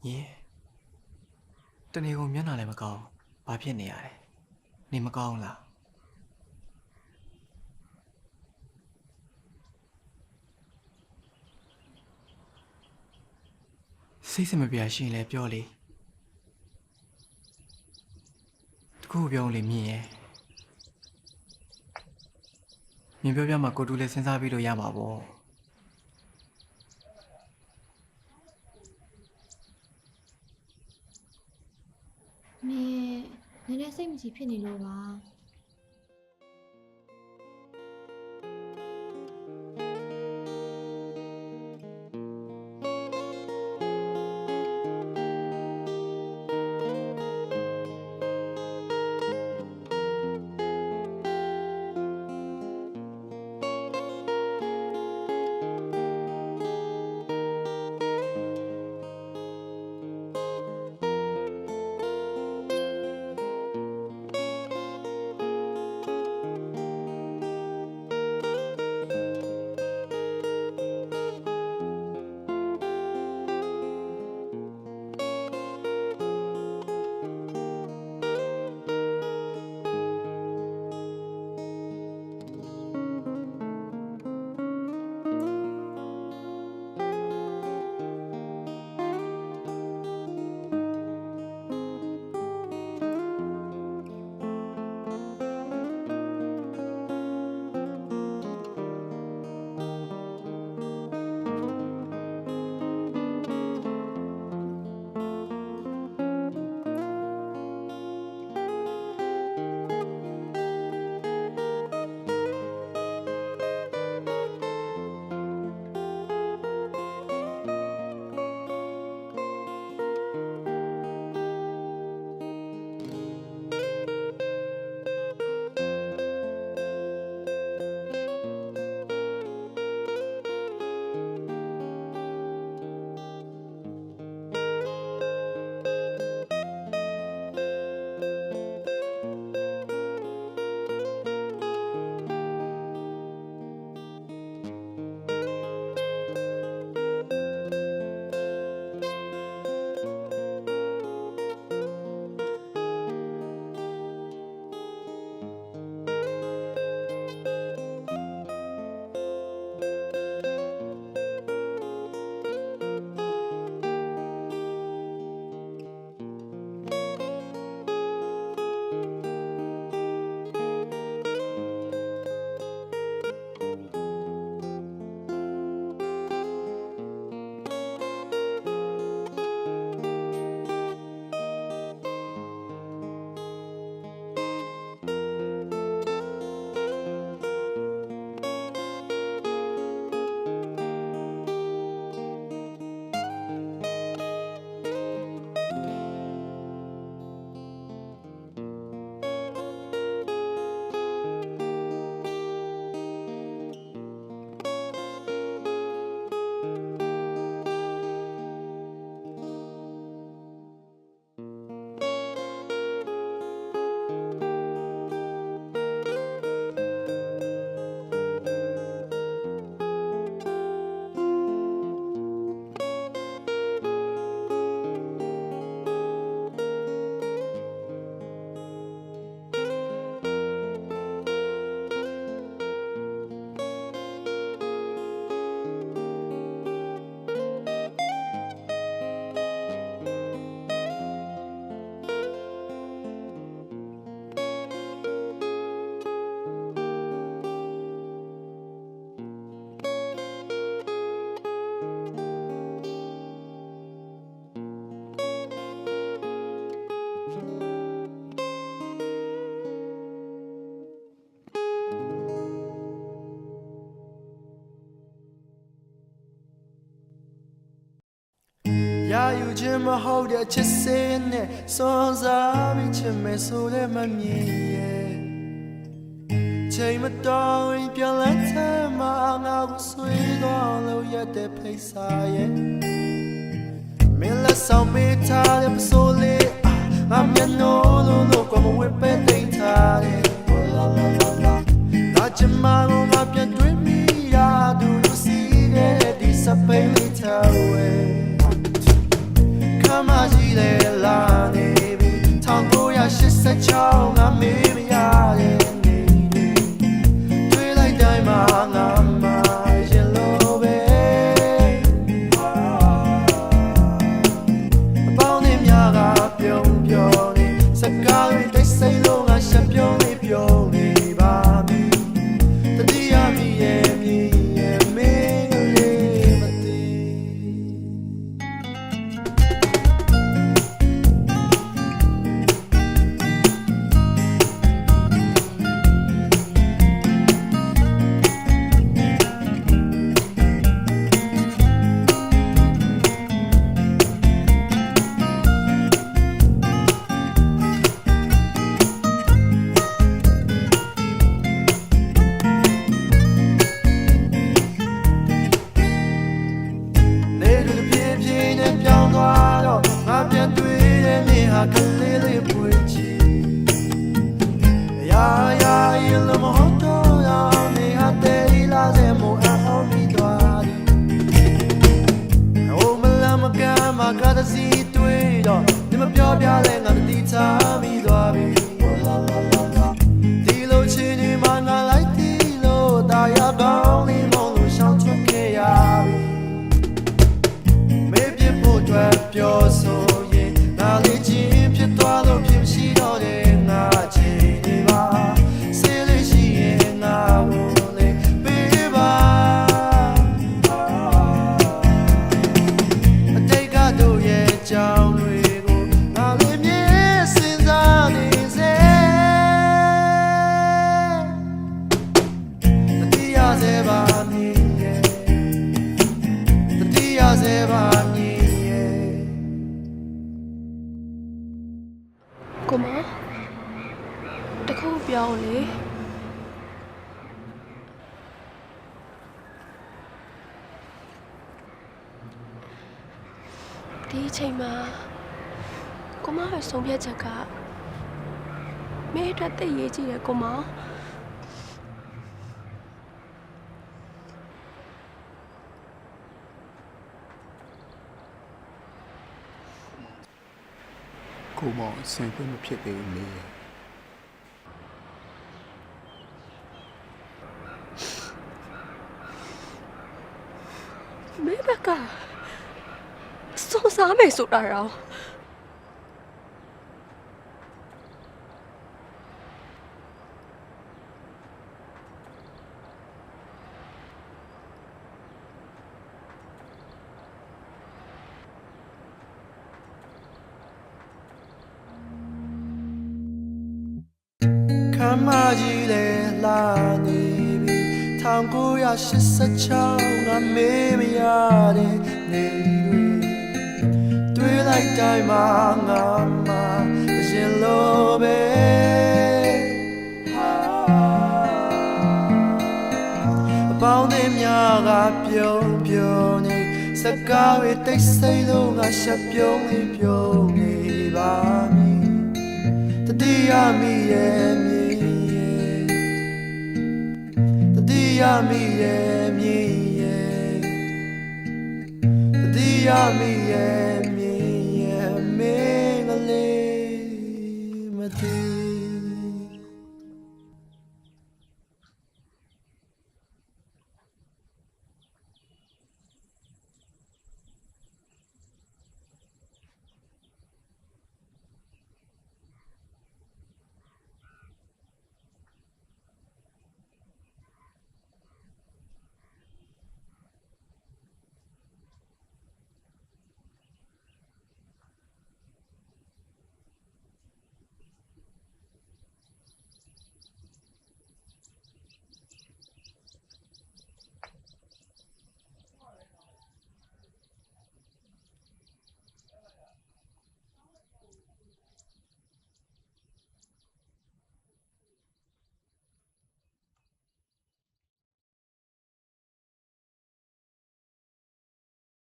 耶，这你我面哪来么高？把骗你啊嘞？你么高啦？谁什么表现来表里？ကိုပြောလေမြင်ရဲ့မြင်ပြောပြမှာကိုတူလည်းစဉ်းစားပြီးလို့ရမှာပေါ့မင်းနည်းနည်းစိတ်မကြည်ဖြစ်နေလို့ပါရာယူခြင်းမဟုတ်တဲ့ချစ်စဲနဲ့စွန့်စားပြီးချစ်မယ်ဆိုလည်းမမြင်ရဲ့ချိန်မတော်ရင်ပြန်လက်ထမငါကိုဆွေးသွားလို့ရတဲ့ဖိစာရဲ့မင်းလက်ဆောင်ပေးထားတဲ့ပစိုးလေးငါမျက်နှာလို့ကွာမဝဲပဲတိတ်ထားတယ်ဒါချင်မလို့ငါပြန်တွေ့မိရာသူလို့စီးတဲ့ဒီစပိန်လေးထားဝဲ ကြီးလေလာနေပြီ1986ငါမေးမရတဲ့နေတွေးလိုက်တိုင်းမှာငါမှရင်လို့ပဲအပေါင်းနဲ့များကပြုံးပြောနေစကားတွေတိတ်ဆိတ်လို့ငါရှက်ပြုံးလေးပြုံးနေပါပြီတတိယမိရဲ့မြည်ရဲ့မင်းကလေးမသိကလေးလေးပွေချီရာရာရင်လုံးမဟုတ်တော့အောင်နေဟာတဲလာစေမို့အောင်မိသွားတယ်ဟိုမလမကမကတစီတွေ့တော့ဒီမပြောပြလဲငါတည်ချမိသွားပြီဒီလိုချင်နေမှငါလိုက်ဒီလိုတာယာကောင်းလေးမလို့ရှောင်ထွက်ခဲ့ရပြီမေးပြဖို့အတွက်ပြောဆိုရင်ငါလေးချင်းဖြစ်သွားလို့ဖြစ်ရှိတော့တယ်ငါချင်နေပါဆေးလေးရှိရင်ငါကိုလေးပေးပါအတိတ်ကတို့ရဲ့ကြောင်းတွေကိုငါလေးမြင်စဉ်းစားနေစေတတိယစေပါမင်းရဲ့တတိယစေပါမင်းကိုမတခုပြောလေဒီအချိန်မှာကိုမရဲ့ဆုံးဖြတ်ချက်ကမင်းအတွက်သိရေးကြည့်တယ်ကိုမကိုမောင်ဆင်ခွင့်မဖြစ်သေးဘူးလေမင်းဘက်ကစုံစားမယ်ဆိုတာတော့ခမ်းမကြီးလေလာနေပြီ1986ငါမေးမရတဲ့နေတွေးလိုက်တိုင်းမှာငါမှရင်လို့ပဲအပေါင်းနဲ့များကပြုံးပြုံးနေစကားတွေတိတ်ဆိတ်လို့ငါရှက်ပြုံးလေးပြုံးနေပါမည်တတိယမိရဲ့မြည်တတိယမိရဲ့မြည်တတိယမိရဲ့မြည်မင်းကလေးမသိ